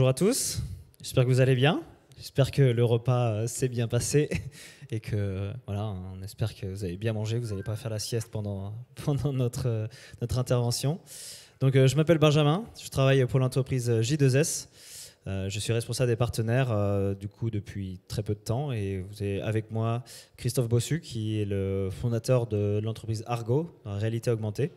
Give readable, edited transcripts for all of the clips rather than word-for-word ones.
Bonjour à tous, j'espère que vous allez bien, j'espère que le repas s'est bien passé et que voilà, on espère que vous avez bien mangé, que vous n'allez pas faire la sieste pendant notre intervention. Donc je m'appelle Benjamin, je travaille pour l'entreprise J2S, je suis responsable des partenaires du coup depuis très peu de temps et vous avez avec moi Christophe Bossu qui est le fondateur de l'entreprise Argo, dans la réalité augmentée.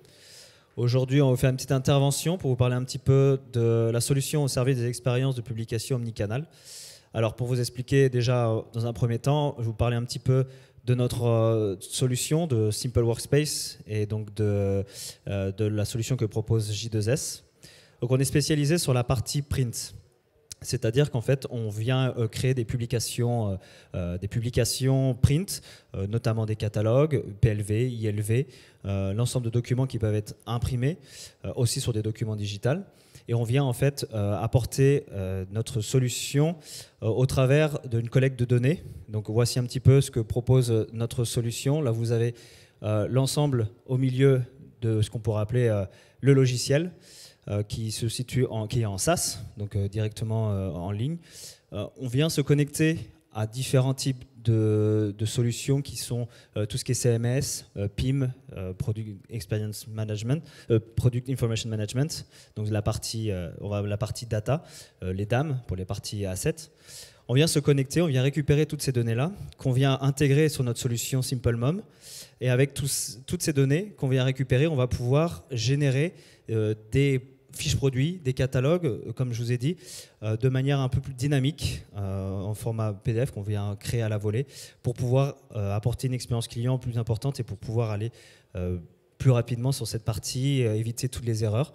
Aujourd'hui, on va faire une petite intervention pour vous parler un petit peu de la solution au service des expériences de publication omnicanal. Alors, pour vous expliquer déjà, dans un premier temps, je vais vous parler un petit peu de notre solution de Simple Workspace et donc de la solution que propose J2S. Donc, on est spécialisé sur la partie print. C'est-à-dire qu'en fait, on vient créer des publications print, notamment des catalogues, PLV, ILV, l'ensemble de documents qui peuvent être imprimés, aussi sur des documents digitaux. Et on vient en fait apporter notre solution au travers d'une collecte de données. Donc voici un petit peu ce que propose notre solution. Là, vous avez l'ensemble au milieu de ce qu'on pourrait appeler le logiciel. Qui se situe qui est en SaaS, donc directement en ligne. On vient se connecter à différents types de solutions qui sont tout ce qui est CMS, PIM, Product Experience Management, Product Information Management, donc la partie data, les DAM pour les parties assets. On vient se connecter, on vient récupérer toutes ces données-là, qu'on vient intégrer sur notre solution SimpleMom. Et avec toutes ces données qu'on vient récupérer, on va pouvoir générer des fiches produits, des catalogues, comme je vous ai dit, de manière un peu plus dynamique, en format PDF qu'on vient créer à la volée, pour pouvoir apporter une expérience client plus importante et pour pouvoir aller plus rapidement sur cette partie, éviter toutes les erreurs.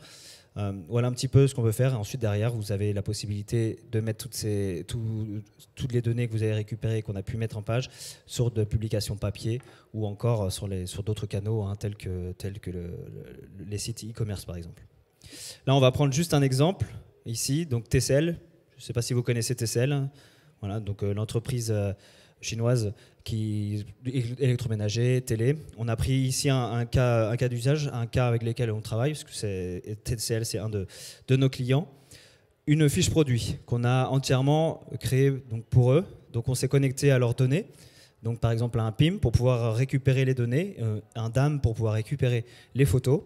Voilà un petit peu ce qu'on veut faire. Et ensuite, derrière, vous avez la possibilité de mettre toutes les données que vous avez récupérées et qu'on a pu mettre en page sur de publications papier ou encore sur d'autres canaux, hein, tels que les sites e-commerce, par exemple. Là, on va prendre juste un exemple, ici, donc TCL. Je ne sais pas si vous connaissez TCL. Voilà, donc l'entreprise chinoise qui électroménager, télé. On a pris ici un cas d'usage, un cas avec lequel on travaille, parce que TCL, c'est un de nos clients. Une fiche produit qu'on a entièrement créée donc, pour eux. Donc on s'est connecté à leurs données. Donc par exemple un PIM pour pouvoir récupérer les données, un DAM pour pouvoir récupérer les photos.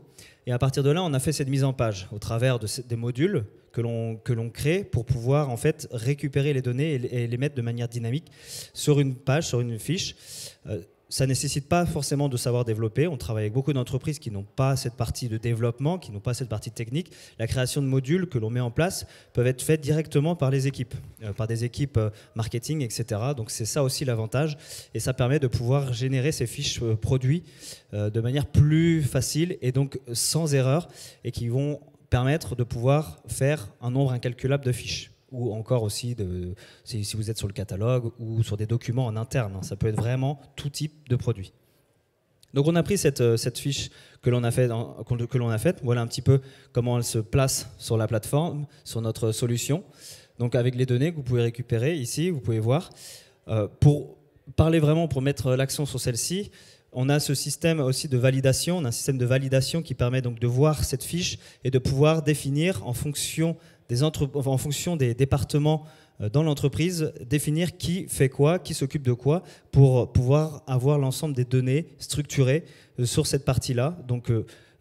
Et à partir de là, on a fait cette mise en page au travers des modules que l'on crée pour pouvoir en fait récupérer les données et les mettre de manière dynamique sur une page, sur une fiche. Ça ne nécessite pas forcément de savoir développer. On travaille avec beaucoup d'entreprises qui n'ont pas cette partie de développement, qui n'ont pas cette partie technique. La création de modules que l'on met en place peuvent être faites directement par les équipes, par des équipes marketing, etc. Donc c'est ça aussi l'avantage. Et ça permet de pouvoir générer ces fiches produits de manière plus facile et donc sans erreur et qui vont permettre de pouvoir faire un nombre incalculable de fiches. Ou encore aussi, si vous êtes sur le catalogue ou sur des documents en interne. Hein, ça peut être vraiment tout type de produit. Donc on a pris cette fiche que l'on a faite. Voilà un petit peu comment elle se place sur la plateforme, sur notre solution. Donc avec les données que vous pouvez récupérer ici, vous pouvez voir. Pour parler vraiment, pour mettre l'accent sur celle-ci, on a ce système aussi de validation. On a un système de validation qui permet donc de voir cette fiche et de pouvoir définir en fonction des départements dans l'entreprise, définir qui fait quoi, qui s'occupe de quoi, pour pouvoir avoir l'ensemble des données structurées sur cette partie-là. Donc,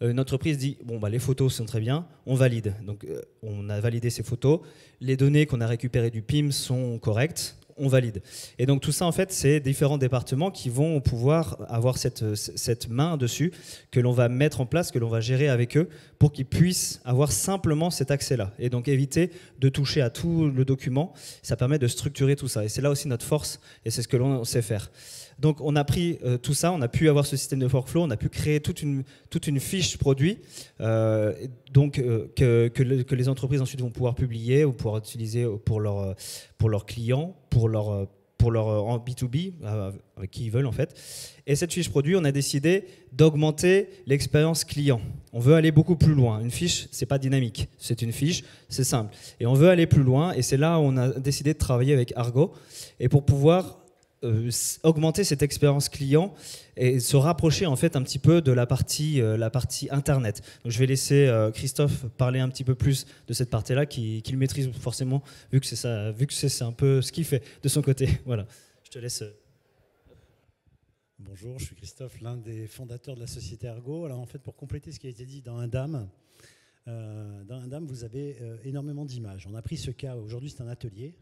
une entreprise dit, bon, bah, les photos sont très bien, on valide. Donc, on a validé ces photos, les données qu'on a récupérées du PIM sont correctes, on valide. Et donc tout ça, en fait, c'est différents départements qui vont pouvoir avoir cette main dessus, que l'on va mettre en place, que l'on va gérer avec eux, pour qu'ils puissent avoir simplement cet accès-là. Et donc éviter de toucher à tout le document. Ça permet de structurer tout ça. Et c'est là aussi notre force, et c'est ce que l'on sait faire. Donc on a pris tout ça, on a pu avoir ce système de workflow, on a pu créer toute une fiche produit que les entreprises ensuite vont pouvoir publier ou pouvoir utiliser pour leurs clients, pour leur en B2B, avec qui ils veulent en fait. Et cette fiche produit, on a décidé d'augmenter l'expérience client. On veut aller beaucoup plus loin. Une fiche, c'est pas dynamique, c'est une fiche, c'est simple. Et on veut aller plus loin, et c'est là où on a décidé de travailler avec Argo, et pour pouvoir augmenter cette expérience client et se rapprocher en fait un petit peu de la partie internet. Donc, je vais laisser Christophe parler un petit peu plus de cette partie-là qu'il maîtrise forcément vu que c'est un peu ce qu'il fait de son côté. Voilà, je te laisse. Bonjour, je suis Christophe, l'un des fondateurs de la société Ergo. Alors en fait, pour compléter ce qui a été dit dans Indam, vous avez énormément d'images. On a pris ce cas, aujourd'hui c'est un atelier,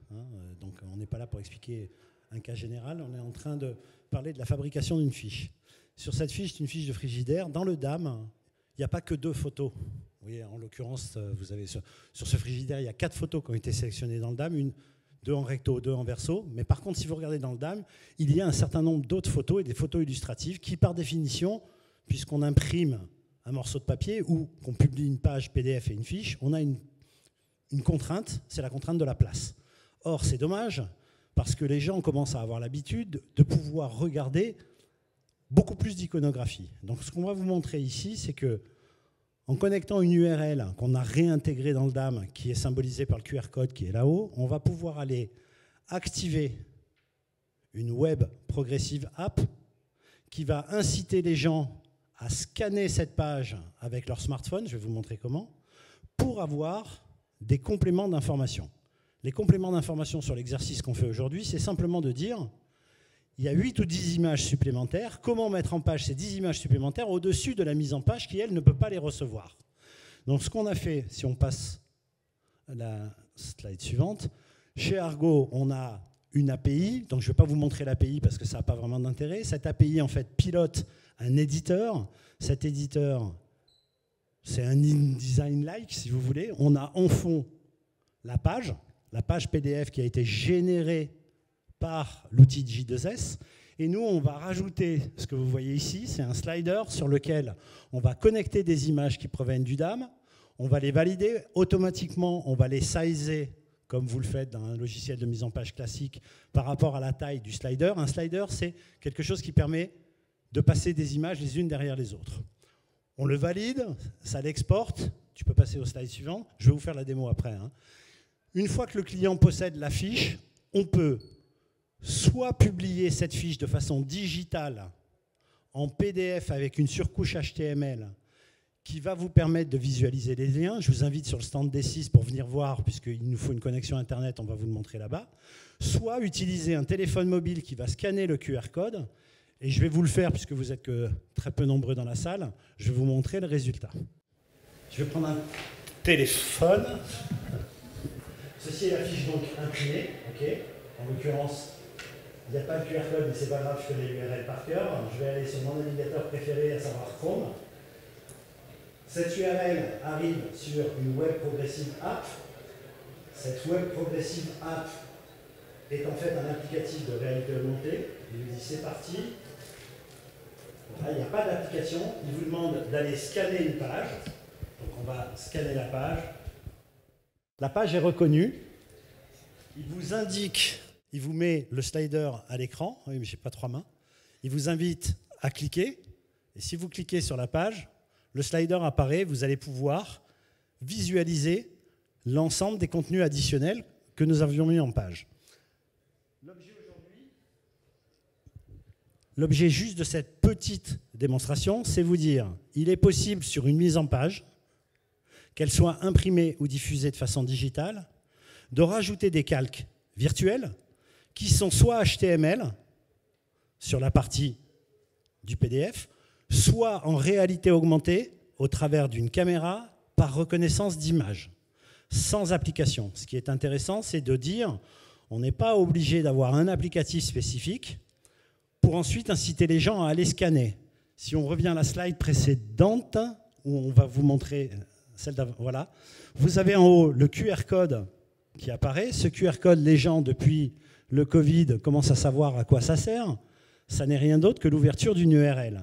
donc on n'est pas là pour expliquer un cas général, on est en train de parler de la fabrication d'une fiche. Sur cette fiche, c'est une fiche de frigidaire. Dans le DAM, il n'y a pas que 2 photos. Vous voyez, en l'occurrence, vous avez sur ce frigidaire, il y a 4 photos qui ont été sélectionnées dans le DAM, 2 en recto, 2 en verso. Mais par contre, si vous regardez dans le DAM, il y a un certain nombre d'autres photos et des photos illustratives qui, par définition, puisqu'on imprime un morceau de papier ou qu'on publie une page PDF et une fiche, on a une contrainte, c'est la contrainte de la place. Or, c'est dommage, parce que les gens commencent à avoir l'habitude de pouvoir regarder beaucoup plus d'iconographie. Donc ce qu'on va vous montrer ici, c'est que en connectant une URL qu'on a réintégrée dans le DAM, qui est symbolisée par le QR code qui est là-haut, on va pouvoir aller activer une web progressive app qui va inciter les gens à scanner cette page avec leur smartphone, je vais vous montrer comment, pour avoir des compléments d'information. Les compléments d'information sur l'exercice qu'on fait aujourd'hui, c'est simplement de dire il y a 8 ou 10 images supplémentaires. Comment mettre en page ces 10 images supplémentaires au-dessus de la mise en page qui, elle, ne peut pas les recevoir. Donc ce qu'on a fait, si on passe à la slide suivante, chez Argo, on a une API. Donc je ne vais pas vous montrer l'API parce que ça n'a pas vraiment d'intérêt. Cette API, en fait, pilote un éditeur. Cet éditeur, c'est un InDesign-like, si vous voulez. On a en fond la page PDF qui a été générée par l'outil J2S. Et nous, on va rajouter ce que vous voyez ici, c'est un slider sur lequel on va connecter des images qui proviennent du DAM, on va les valider automatiquement, on va les sizer comme vous le faites dans un logiciel de mise en page classique par rapport à la taille du slider. Un slider, c'est quelque chose qui permet de passer des images les unes derrière les autres. On le valide, ça l'exporte. Tu peux passer au slide suivant. Je vais vous faire la démo après. Une fois que le client possède la fiche, on peut soit publier cette fiche de façon digitale en PDF avec une surcouche HTML qui va vous permettre de visualiser les liens. Je vous invite sur le stand D6 pour venir voir, puisqu'il nous faut une connexion Internet, on va vous le montrer là-bas. Soit utiliser un téléphone mobile qui va scanner le QR code. Et je vais vous le faire, puisque vous êtes que très peu nombreux dans la salle. Je vais vous montrer le résultat. Je vais prendre un téléphone. Ceci est la fiche donc imprimée. Okay. En l'occurrence, il n'y a pas de QR code, mais c'est pas grave, je connais l'URL par cœur. Je vais aller sur mon navigateur préféré, à savoir Chrome. Cette URL arrive sur une Web Progressive App. Cette Web Progressive App est en fait un applicatif de réalité augmentée. Il vous dit c'est parti. Là, il n'y a pas d'application. Il vous demande d'aller scanner une page. Donc on va scanner la page. La page est reconnue. Il vous indique, il vous met le slider à l'écran. Oui, mais je n'ai pas 3 mains. Il vous invite à cliquer. Et si vous cliquez sur la page, le slider apparaît. Vous allez pouvoir visualiser l'ensemble des contenus additionnels que nous avions mis en page. L'objet juste de cette petite démonstration, c'est vous dire, il est possible sur une mise en page, qu'elle soit imprimée ou diffusée de façon digitale, de rajouter des calques virtuels qui sont soit HTML sur la partie du PDF, soit en réalité augmentée au travers d'une caméra par reconnaissance d'image, sans application. Ce qui est intéressant, c'est de dire, on n'est pas obligé d'avoir un applicatif spécifique pour ensuite inciter les gens à aller scanner. Si on revient à la slide précédente, où on va vous montrer celle d'avant, voilà, vous avez en haut le QR code qui apparaît. Ce QR code, les gens, depuis le Covid, commencent à savoir à quoi ça sert. Ça n'est rien d'autre que l'ouverture d'une URL.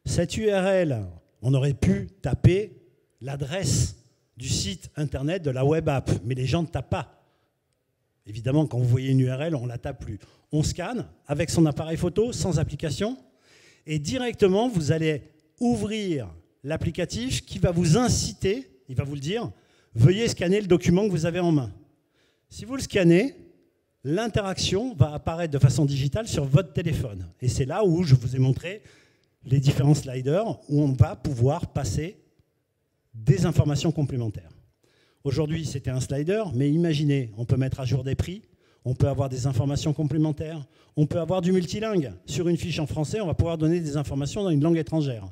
Cette URL, on aurait pu taper l'adresse du site internet de la web app, mais les gens ne tapent pas. Évidemment, quand vous voyez une URL, on ne la tape plus. On scanne avec son appareil photo, sans application, et directement, vous allez ouvrir l'applicatif qui va vous inciter, il va vous le dire, veuillez scanner le document que vous avez en main. Si vous le scannez, l'interaction va apparaître de façon digitale sur votre téléphone. Et c'est là où je vous ai montré les différents sliders où on va pouvoir passer des informations complémentaires. Aujourd'hui, c'était un slider, mais imaginez, on peut mettre à jour des prix, on peut avoir des informations complémentaires, on peut avoir du multilingue. Sur une fiche en français, on va pouvoir donner des informations dans une langue étrangère.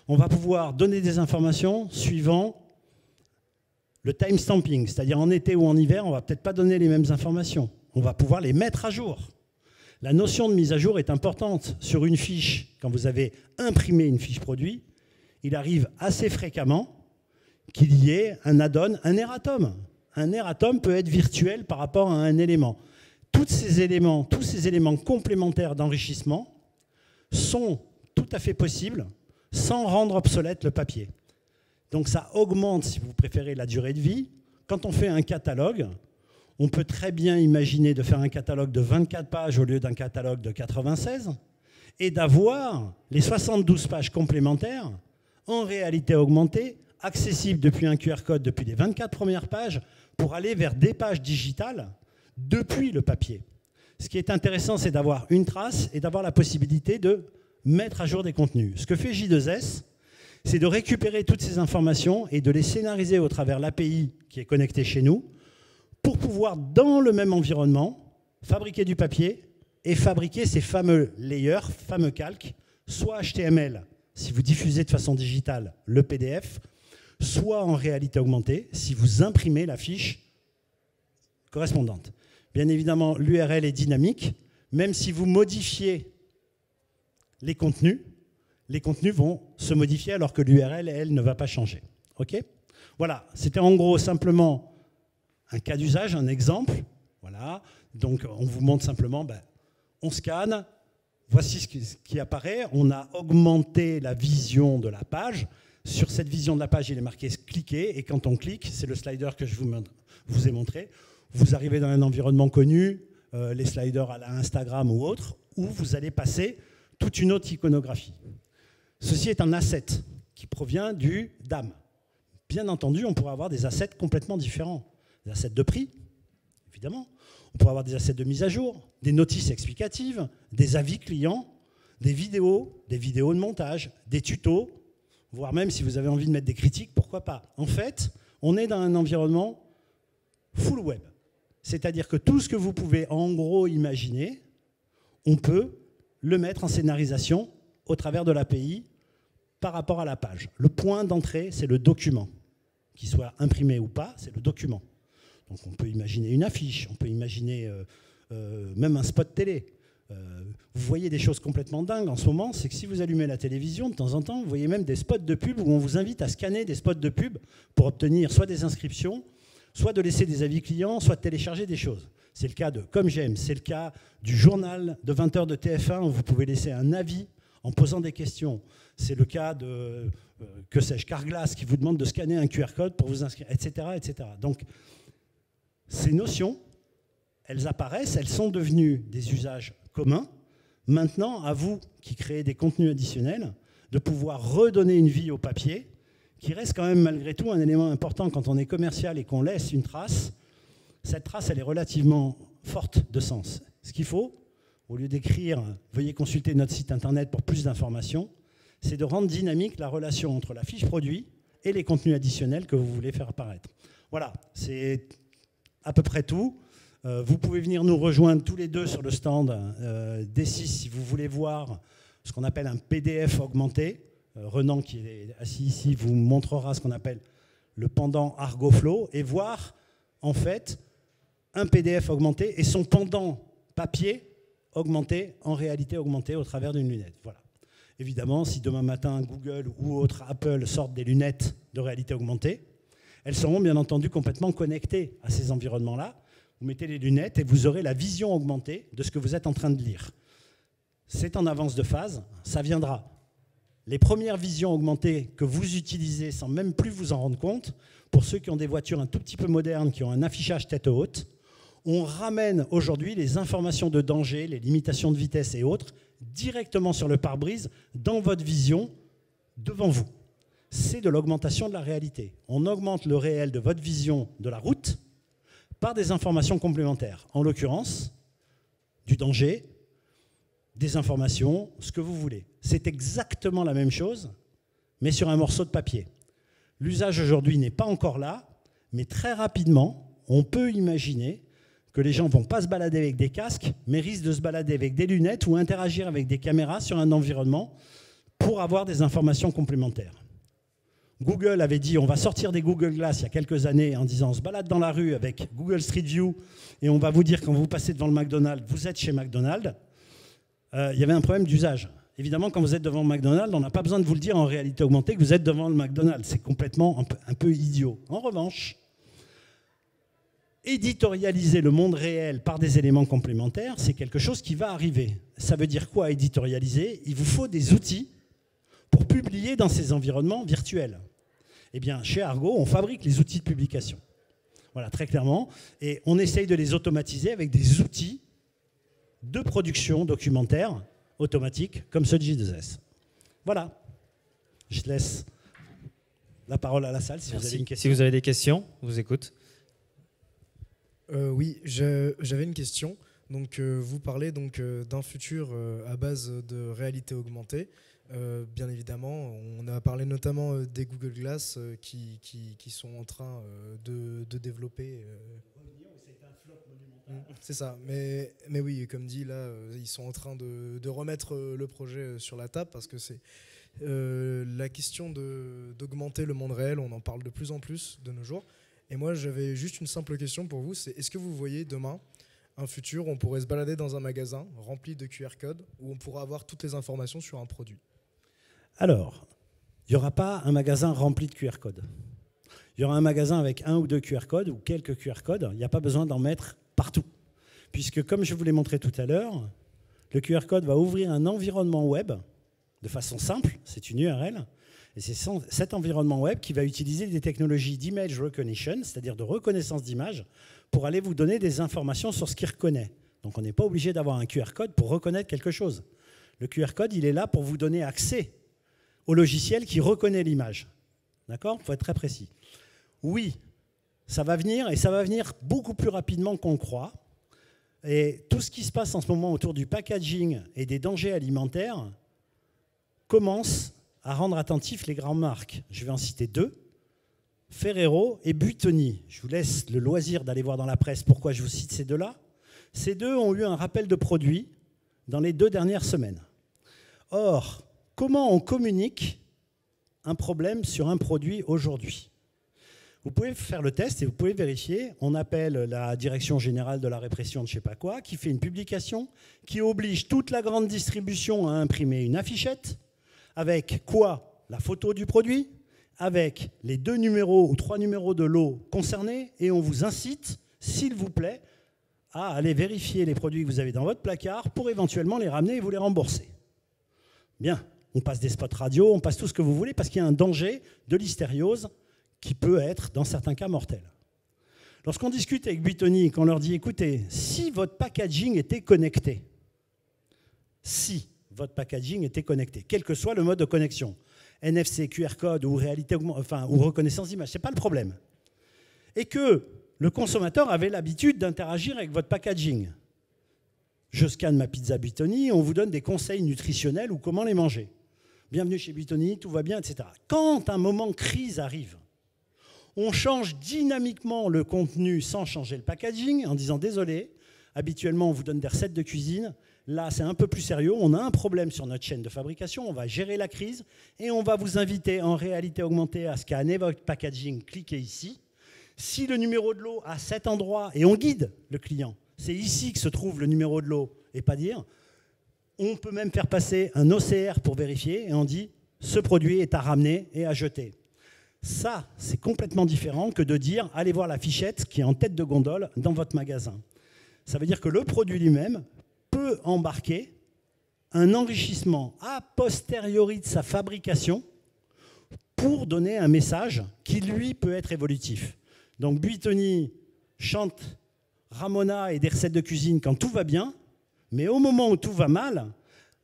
On va pouvoir donner des informations suivant le time stamping, c'est-à-dire en été ou en hiver, on ne va peut-être pas donner les mêmes informations. On va pouvoir les mettre à jour. La notion de mise à jour est importante. Sur une fiche, quand vous avez imprimé une fiche produit, il arrive assez fréquemment qu'il y ait un add-on, un erratum. Un erratum peut être virtuel par rapport à un élément. Tous ces éléments complémentaires d'enrichissement sont tout à fait possibles sans rendre obsolète le papier. Donc ça augmente, si vous préférez, la durée de vie. Quand on fait un catalogue, on peut très bien imaginer de faire un catalogue de 24 pages au lieu d'un catalogue de 96 et d'avoir les 72 pages complémentaires en réalité augmentée, accessibles depuis un QR code depuis les 24 premières pages pour aller vers des pages digitales depuis le papier. Ce qui est intéressant, c'est d'avoir une trace et d'avoir la possibilité de mettre à jour des contenus. Ce que fait J2S, c'est de récupérer toutes ces informations et de les scénariser au travers l'API qui est connectée chez nous pour pouvoir, dans le même environnement, fabriquer du papier et fabriquer ces fameux layers, fameux calques, soit HTML, si vous diffusez de façon digitale le PDF, soit en réalité augmentée, si vous imprimez la fiche correspondante. Bien évidemment, l'URL est dynamique, même si vous modifiez les contenus vont se modifier alors que l'URL, elle, ne va pas changer. OK ? Voilà, c'était en gros simplement un cas d'usage, un exemple. Voilà, donc on vous montre simplement, on scanne, voici ce qui apparaît. On a augmenté la vision de la page. Sur cette vision de la page, il est marqué « cliquer » et quand on clique, c'est le slider que je vous ai montré, vous arrivez dans un environnement connu, les sliders à la Instagram ou autre, où vous allez passer toute une autre iconographie. Ceci est un asset qui provient du DAM. Bien entendu, on pourrait avoir des assets complètement différents. Des assets de prix, évidemment. On pourrait avoir des assets de mise à jour, des notices explicatives, des avis clients, des vidéos de montage, des tutos, voire même si vous avez envie de mettre des critiques, pourquoi pas. En fait, on est dans un environnement full web. C'est-à-dire que tout ce que vous pouvez en gros imaginer, on peut le mettre en scénarisation au travers de l'API par rapport à la page. Le point d'entrée, c'est le document. Qu'il soit imprimé ou pas, c'est le document. Donc on peut imaginer une affiche, on peut imaginer même un spot télé. Vous voyez des choses complètement dingues en ce moment, c'est que si vous allumez la télévision, de temps en temps, vous voyez même des spots de pub où on vous invite à scanner des spots de pub pour obtenir soit des inscriptions, soit de laisser des avis clients, soit de télécharger des choses. C'est le cas de Comme J'aime, c'est le cas du journal de 20h de TF1 où vous pouvez laisser un avis en posant des questions. C'est le cas de, que sais-je, Carglass qui vous demande de scanner un QR code pour vous inscrire, etc., etc. Donc, ces notions, elles apparaissent, elles sont devenues des usages communs. Maintenant, à vous qui créez des contenus additionnels, de pouvoir redonner une vie au papier, qui reste quand même malgré tout un élément important quand on est commercial et qu'on laisse une trace. Cette trace, elle est relativement forte de sens. Ce qu'il faut, au lieu d'écrire « Veuillez consulter notre site internet pour plus d'informations », c'est de rendre dynamique la relation entre la fiche produit et les contenus additionnels que vous voulez faire apparaître. Voilà, c'est à peu près tout. Vous pouvez venir nous rejoindre tous les deux sur le stand D6 si vous voulez voir ce qu'on appelle un PDF augmenté. Renan, qui est assis ici, vous montrera ce qu'on appelle le pendant ArgoFlow et voir en fait un PDF augmenté et son pendant papier augmenté, en réalité augmenté au travers d'une lunette. Voilà. Évidemment, si demain matin Google ou autre Apple sortent des lunettes de réalité augmentée, elles seront bien entendu complètement connectées à ces environnements-là. Vous mettez les lunettes et vous aurez la vision augmentée de ce que vous êtes en train de lire. C'est en avance de phase, ça viendra. Les premières visions augmentées que vous utilisez sans même plus vous en rendre compte, pour ceux qui ont des voitures un tout petit peu modernes, qui ont un affichage tête haute, on ramène aujourd'hui les informations de danger, les limitations de vitesse et autres, directement sur le pare-brise, dans votre vision, devant vous. C'est de l'augmentation de la réalité. On augmente le réel de votre vision de la route par des informations complémentaires. En l'occurrence, du danger, des informations, ce que vous voulez. C'est exactement la même chose, mais sur un morceau de papier. L'usage aujourd'hui n'est pas encore là, mais très rapidement, on peut imaginer que les gens ne vont pas se balader avec des casques, mais risquent de se balader avec des lunettes ou interagir avec des caméras sur un environnement pour avoir des informations complémentaires. Google avait dit on va sortir des Google Glass il y a quelques années en disant on se balade dans la rue avec Google Street View et on va vous dire quand vous passez devant le McDonald's, vous êtes chez McDonald's. Il y avait un problème d'usage. Évidemment, quand vous êtes devant le McDonald's, on n'a pas besoin de vous le dire en réalité augmentée que vous êtes devant le McDonald's. C'est complètement un peu idiot. En revanche, éditorialiser le monde réel par des éléments complémentaires, c'est quelque chose qui va arriver. Ça veut dire quoi, éditorialiser? Il vous faut des outils pour publier dans ces environnements virtuels. Eh bien, chez Argo, on fabrique les outils de publication. Voilà, très clairement. Et on essaye de les automatiser avec des outils de production documentaire automatique, comme ceux de J2S. Voilà. Je laisse la parole à la salle si vous avez une question. Si vous avez des questions, on vous écoute. Oui, j'avais une question. Donc, vous parlez d'un futur à base de réalité augmentée. Bien évidemment, on a parlé notamment des Google Glass qui sont en train de développer. C'est ça, mais oui, comme dit là, ils sont en train de remettre le projet sur la table parce que c'est la question d'augmenter le monde réel, on en parle de plus en plus de nos jours. Et moi, j'avais juste une simple question pour vous, c'est est-ce que vous voyez demain un futur où on pourrait se balader dans un magasin rempli de QR codes où on pourra avoir toutes les informations sur un produit? Alors, il n'y aura pas un magasin rempli de QR codes. Il y aura un magasin avec 1 ou 2 QR codes ou quelques QR codes. Il n'y a pas besoin d'en mettre partout. Puisque, comme je vous l'ai montré tout à l'heure, le QR code va ouvrir un environnement web de façon simple, c'est une URL, et c'est cet environnement web qui va utiliser des technologies d'image recognition, c'est-à-dire de reconnaissance d'image, pour aller vous donner des informations sur ce qu'il reconnaît. Donc on n'est pas obligé d'avoir un QR code pour reconnaître quelque chose. Le QR code, il est là pour vous donner accès au logiciel qui reconnaît l'image. D'accord? Il faut être très précis. Oui, ça va venir, et ça va venir beaucoup plus rapidement qu'on le croit. Et tout ce qui se passe en ce moment autour du packaging et des dangers alimentaires commence à rendre attentifs les grandes marques. Je vais en citer 2, Ferrero et Buitoni. Je vous laisse le loisir d'aller voir dans la presse pourquoi je vous cite ces 2-là. Ces 2 ont eu un rappel de produits dans les 2 dernières semaines. Or, comment on communique un problème sur un produit aujourd'hui? Vous pouvez faire le test et vous pouvez vérifier. On appelle la Direction générale de la répression de je ne sais pas quoi, qui fait une publication, qui oblige toute la grande distribution à imprimer une affichette, avec quoi? La photo du produit, avec les 2 numéros ou 3 numéros de lot concernés, et on vous incite, s'il vous plaît, à aller vérifier les produits que vous avez dans votre placard pour éventuellement les ramener et vous les rembourser. Bien, on passe des spots radio, on passe tout ce que vous voulez, parce qu'il y a un danger de l'hystériose qui peut être, dans certains cas, mortel. Lorsqu'on discute avec Buitoni et qu'on leur dit, écoutez, si votre packaging était connecté, quel que soit le mode de connexion, NFC, QR code ou réalité ou reconnaissance d'image, ce n'est pas le problème. Et que le consommateur avait l'habitude d'interagir avec votre packaging. Je scanne ma pizza Buitoni, on vous donne des conseils nutritionnels ou comment les manger. Bienvenue chez Buitoni, tout va bien, etc. Quand un moment crise arrive, on change dynamiquement le contenu sans changer le packaging en disant désolé, habituellement on vous donne des recettes de cuisine, là c'est un peu plus sérieux, on a un problème sur notre chaîne de fabrication, on va gérer la crise et on va vous inviter en réalité augmentée à scanner votre packaging, cliquez ici. Si le numéro de lot à cet endroit, et on guide le client, c'est ici que se trouve le numéro de lot et pas dire, on peut même faire passer un OCR pour vérifier et on dit ce produit est à ramener et à jeter. Ça, c'est complètement différent que de dire « allez voir la fichette qui est en tête de gondole dans votre magasin ». Ça veut dire que le produit lui-même peut embarquer un enrichissement a posteriori de sa fabrication pour donner un message qui, lui, peut être évolutif. Donc Buitoni chante Ramona et des recettes de cuisine quand tout va bien, mais au moment où tout va mal,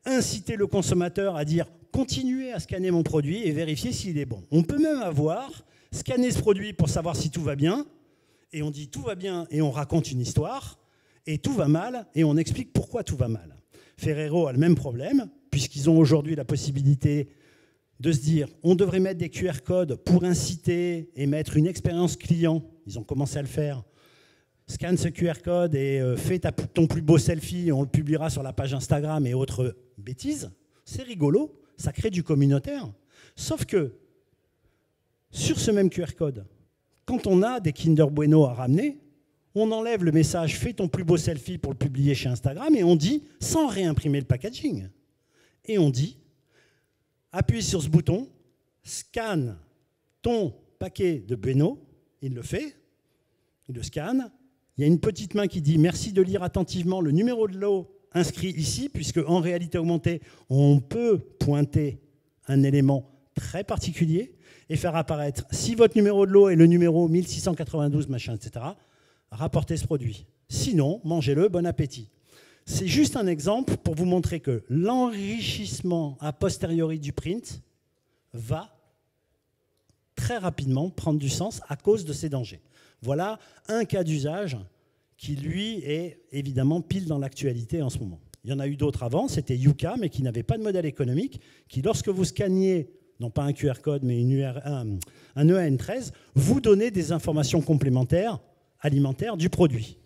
inciter le consommateur à dire continuez à scanner mon produit et vérifier s'il est bon. On peut même avoir scanné ce produit pour savoir si tout va bien et on dit tout va bien et on raconte une histoire, et tout va mal et on explique pourquoi tout va mal. Ferrero a le même problème, puisqu'ils ont aujourd'hui la possibilité de se dire on devrait mettre des QR codes pour inciter et mettre une expérience client. Ils ont commencé à le faire. Scanne ce QR code et fais ton plus beau selfie et on le publiera sur la page Instagram et autres bêtises. C'est rigolo, ça crée du communautaire. Sauf que sur ce même QR code, quand on a des Kinder Bueno à ramener, on enlève le message « fais ton plus beau selfie pour le publier chez Instagram » et on dit, sans réimprimer le packaging, et on dit « appuie sur ce bouton, scanne ton paquet de Bueno », il le fait, il le scanne, il y a une petite main qui dit « merci de lire attentivement le numéro de lot inscrit ici », puisque en réalité augmentée, on peut pointer un élément très particulier et faire apparaître, si votre numéro de lot est le numéro 1692, machin, etc., rapportez ce produit. Sinon, mangez-le, bon appétit. C'est juste un exemple pour vous montrer que l'enrichissement a posteriori du print va très rapidement prendre du sens à cause de ces dangers. Voilà un cas d'usage qui, lui, est évidemment pile dans l'actualité en ce moment. Il y en a eu d'autres avant, c'était Yuka, mais qui n'avait pas de modèle économique, qui, lorsque vous scanniez, non pas un QR code, mais un EAN13, vous donnait des informations complémentaires alimentaire du produit.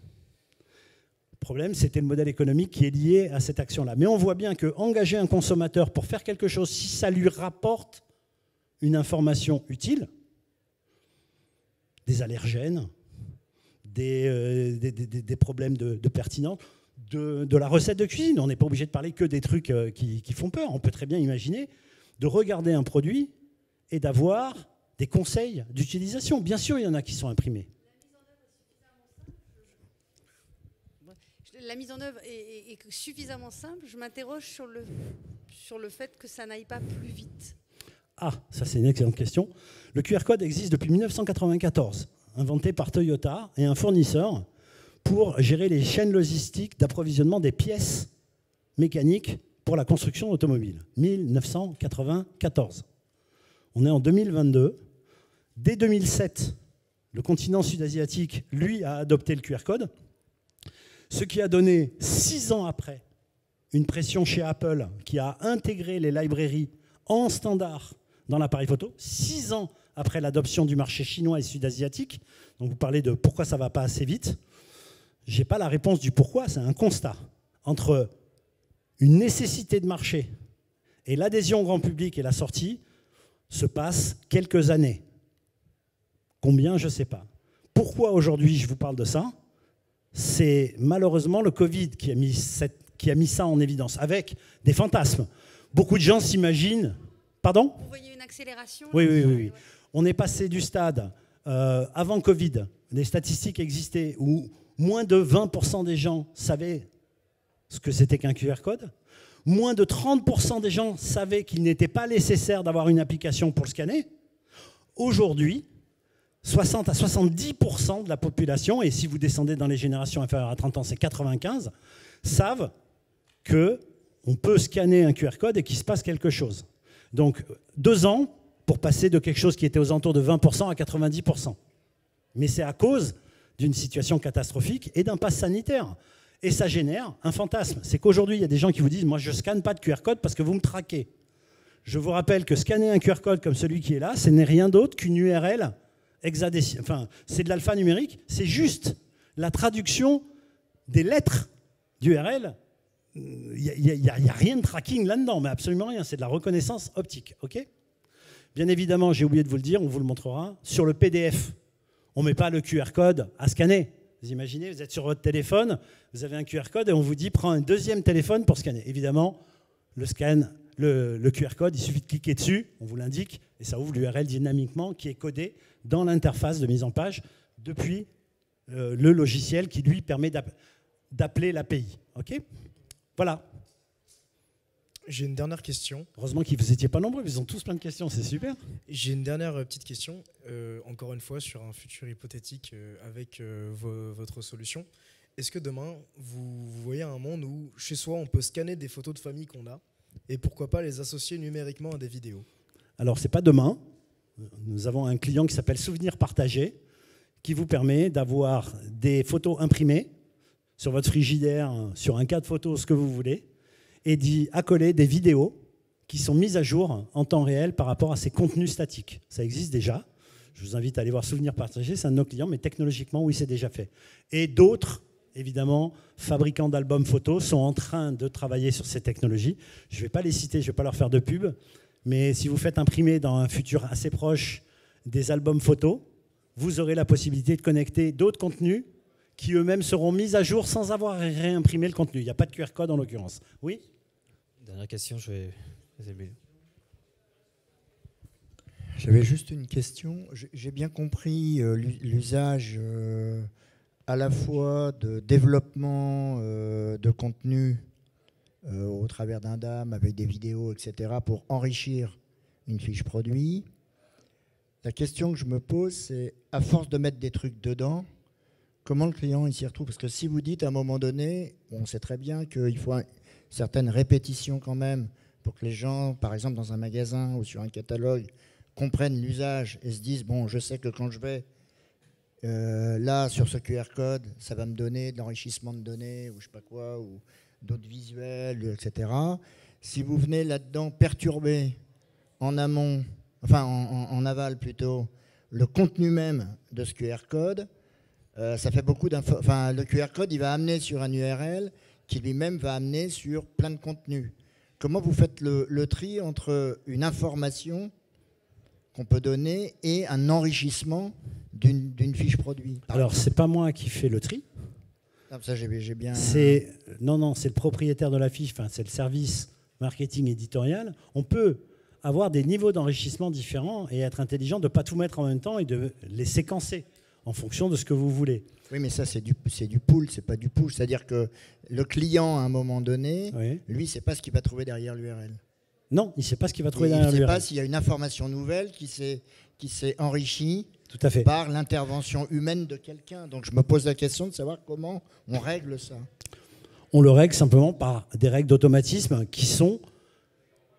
Le problème, c'était le modèle économique qui est lié à cette action-là. Mais on voit bien qu'engager un consommateur pour faire quelque chose, si ça lui rapporte une information utile, des allergènes, des problèmes de pertinence, de la recette de cuisine. On n'est pas obligé de parler que des trucs qui font peur. On peut très bien imaginer de regarder un produit et d'avoir des conseils d'utilisation. Bien sûr, il y en a qui sont imprimés. La mise en œuvre est suffisamment simple. Je m'interroge sur le fait que ça n'aille pas plus vite. Ah, ça c'est une excellente question. Le QR code existe depuis 1994, inventé par Toyota et un fournisseur pour gérer les chaînes logistiques d'approvisionnement des pièces mécaniques pour la construction automobile. 1994. On est en 2022. Dès 2007, le continent sud-asiatique, lui, a adopté le QR code. Ce qui a donné, 6 ans après, une pression chez Apple qui a intégré les librairies en standard dans l'appareil photo, 6 ans après l'adoption du marché chinois et sud-asiatique. Donc vous parlez de pourquoi ça ne va pas assez vite. Je n'ai pas la réponse du pourquoi, c'est un constat. Entre une nécessité de marché et l'adhésion au grand public et la sortie, se passent quelques années. Combien, je ne sais pas. Pourquoi aujourd'hui je vous parle de ça ? C'est malheureusement le Covid qui a mis ça en évidence, avec des fantasmes. Beaucoup de gens s'imaginent... Pardon ? Vous voyez une accélération ? Oui. On est passé du stade, avant Covid, les statistiques existaient, où moins de 20% des gens savaient ce que c'était qu'un QR code. Moins de 30% des gens savaient qu'il n'était pas nécessaire d'avoir une application pour le scanner. Aujourd'hui, 60 à 70% de la population, et si vous descendez dans les générations inférieures à 30 ans, c'est 95, savent qu'on peut scanner un QR code et qu'il se passe quelque chose. Donc 2 ans pour passer de quelque chose qui était aux alentours de 20% à 90%. Mais c'est à cause d'une situation catastrophique et d'un pass sanitaire. Et ça génère un fantasme. C'est qu'aujourd'hui, il y a des gens qui vous disent « moi, je ne scanne pas de QR code parce que vous me traquez ». Je vous rappelle que scanner un QR code comme celui qui est là, ce n'est rien d'autre qu'une URL hexadécimale. Enfin, c'est de l'alphanumérique. C'est juste la traduction des lettres d'URL. Il n'y a rien de tracking là-dedans, mais absolument rien. C'est de la reconnaissance optique. Ok ? Bien évidemment, j'ai oublié de vous le dire, on vous le montrera. Sur le PDF, on ne met pas le QR code à scanner. Vous imaginez, vous êtes sur votre téléphone, vous avez un QR code et on vous dit « prends un deuxième téléphone pour scanner ». Évidemment, le QR code, il suffit de cliquer dessus, on vous l'indique, et ça ouvre l'URL dynamiquement qui est codé dans l'interface de mise en page depuis le logiciel qui, lui, permet d'appeler l'API. OK ? Voilà. J'ai une dernière question. Heureusement que vous n'étiez pas nombreux, ils ont tous plein de questions, c'est super. J'ai une dernière petite question, encore une fois, sur un futur hypothétique avec votre solution. Est-ce que demain, vous voyez un monde où, chez soi, on peut scanner des photos de famille qu'on a et pourquoi pas les associer numériquement à des vidéos ? Alors, ce n'est pas demain. Nous avons un client qui s'appelle Souvenir Partagé, qui vous permet d'avoir des photos imprimées sur votre frigidaire, sur un cadre photo, ce que vous voulez, et d'y accoler des vidéos qui sont mises à jour en temps réel par rapport à ces contenus statiques. Ça existe déjà. Je vous invite à aller voir Souvenir Partagé, c'est un de nos clients, mais technologiquement, oui, c'est déjà fait. Et d'autres, évidemment, fabricants d'albums photos sont en train de travailler sur ces technologies. Je ne vais pas les citer, je ne vais pas leur faire de pub, mais si vous faites imprimer dans un futur assez proche des albums photos, vous aurez la possibilité de connecter d'autres contenus qui eux-mêmes seront mis à jour sans avoir réimprimé le contenu. Il n'y a pas de QR code en l'occurrence. Oui ? Dernière question, je vais... J'avais juste une question. J'ai bien compris l'usage à la fois de développement de contenu au travers d'un DAM avec des vidéos, etc., pour enrichir une fiche produit. La question que je me pose, c'est à force de mettre des trucs dedans, comment le client il s'y retrouve? Parce que si vous dites à un moment donné, on sait très bien qu'il faut une certaine répétition quand même pour que les gens, par exemple dans un magasin ou sur un catalogue, comprennent l'usage et se disent, bon, je sais que quand je vais là, sur ce QR code, ça va me donner de l'enrichissement de données ou je sais pas quoi, ou d'autres visuels, etc. Si vous venez là-dedans perturber en amont, enfin en aval plutôt, le contenu même de ce QR code, ça fait beaucoup d'infos. Enfin, le QR code, il va amener sur un URL qui lui-même va amener sur plein de contenus. Comment vous faites le tri entre une information qu'on peut donner et un enrichissement d'une fiche produit? Alors, ce n'est pas moi qui fais le tri. Non, ça, j'ai bien... Non, c'est le propriétaire de la fiche, enfin, c'est le service marketing éditorial. On peut avoir des niveaux d'enrichissement différents et être intelligent de ne pas tout mettre en même temps et de les séquencer en fonction de ce que vous voulez. Oui, mais ça, c'est du pull, c'est pas du push. C'est-à-dire que le client, à un moment donné, lui, il ne sait pas ce qu'il va trouver derrière l'URL. Non, il ne sait pas ce qu'il va trouver derrière l'URL. Il ne sait pas s'il y a une information nouvelle qui s'est enrichie tout à fait par l'intervention humaine de quelqu'un. Donc, je me pose la question de savoir comment on règle ça. On le règle simplement par des règles d'automatisme qui sont,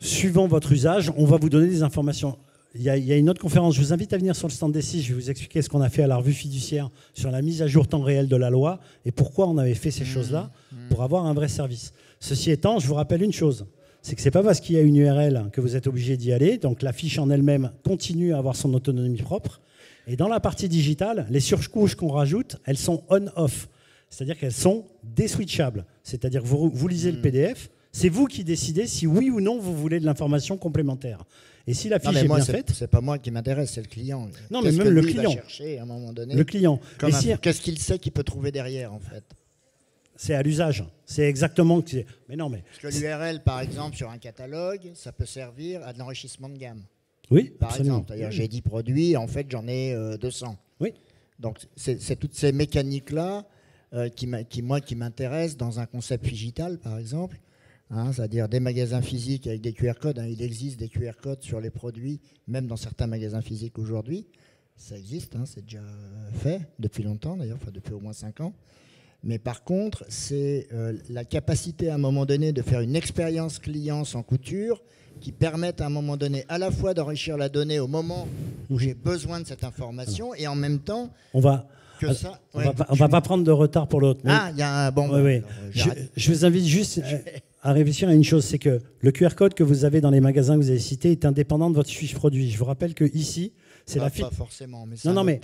suivant votre usage, on va vous donner des informations. Il y a une autre conférence, je vous invite à venir sur le stand des 6, je vais vous expliquer ce qu'on a fait à la revue fiduciaire sur la mise à jour temps réel de la loi et pourquoi on avait fait ces choses-là pour avoir un vrai service. Ceci étant, je vous rappelle une chose, c'est que ce n'est pas parce qu'il y a une URL que vous êtes obligé d'y aller, donc la fiche en elle-même continue à avoir son autonomie propre. Et dans la partie digitale, les surcouches qu'on rajoute, elles sont on-off, c'est-à-dire qu'elles sont déswitchables, c'est-à-dire que vous lisez le PDF, c'est vous qui décidez si oui ou non vous voulez de l'information complémentaire. Et si la fiche est bien faite... C'est pas moi qui m'intéresse, c'est le client. Non, mais même le client. Va chercher à un moment donné. Le client. Qu'est-ce qu'il sait qu'il peut trouver derrière, en fait? C'est à l'usage. C'est exactement... Mais non, mais... Parce que l'URL, par exemple, sur un catalogue, ça peut servir à de l'enrichissement de gamme. Oui, par absolument. exemple. C'est-à-dire, j'ai 10 produits, en fait, j'en ai 200. Oui. Donc, c'est toutes ces mécaniques-là qui m'intéressent dans un concept digital, par exemple. C'est-à-dire des magasins physiques avec des QR codes. Il existe des QR codes sur les produits, même dans certains magasins physiques aujourd'hui. Ça existe, c'est déjà fait depuis longtemps d'ailleurs, enfin depuis au moins 5 ans. Mais par contre, c'est la capacité à un moment donné de faire une expérience client sans couture qui permette à un moment donné à la fois d'enrichir la donnée au moment où j'ai besoin de cette information et en même temps... On va pas prendre de retard pour l'autre. Il y a un bon... Oui. Je vous invite juste à réfléchir à une chose, c'est que le QR code que vous avez dans les magasins que vous avez cités est indépendant de votre fiche produit. Je vous rappelle que ici, c'est la fiche... Pas forcément, mais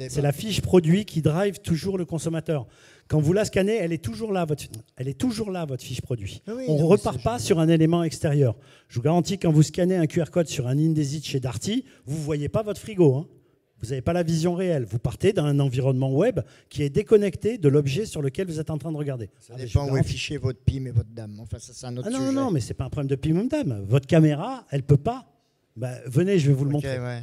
c'est la fiche produit qui drive toujours le consommateur. Quand vous la scannez, elle est toujours là, votre fiche produit. Oui, on ne repart pas sur un élément extérieur. Je vous garantis, quand vous scannez un QR code sur un Indesit chez Darty, vous ne voyez pas votre frigo. Vous n'avez pas la vision réelle. Vous partez d'un environnement web qui est déconnecté de l'objet sur lequel vous êtes en train de regarder. Ça dépend où est fiché votre PIM et votre DAM. Enfin, ça, c'est un autre sujet. Non, mais ce n'est pas un problème de PIM ou de DAM. Votre caméra, elle ne peut pas. Venez, je vais vous le montrer. Ouais.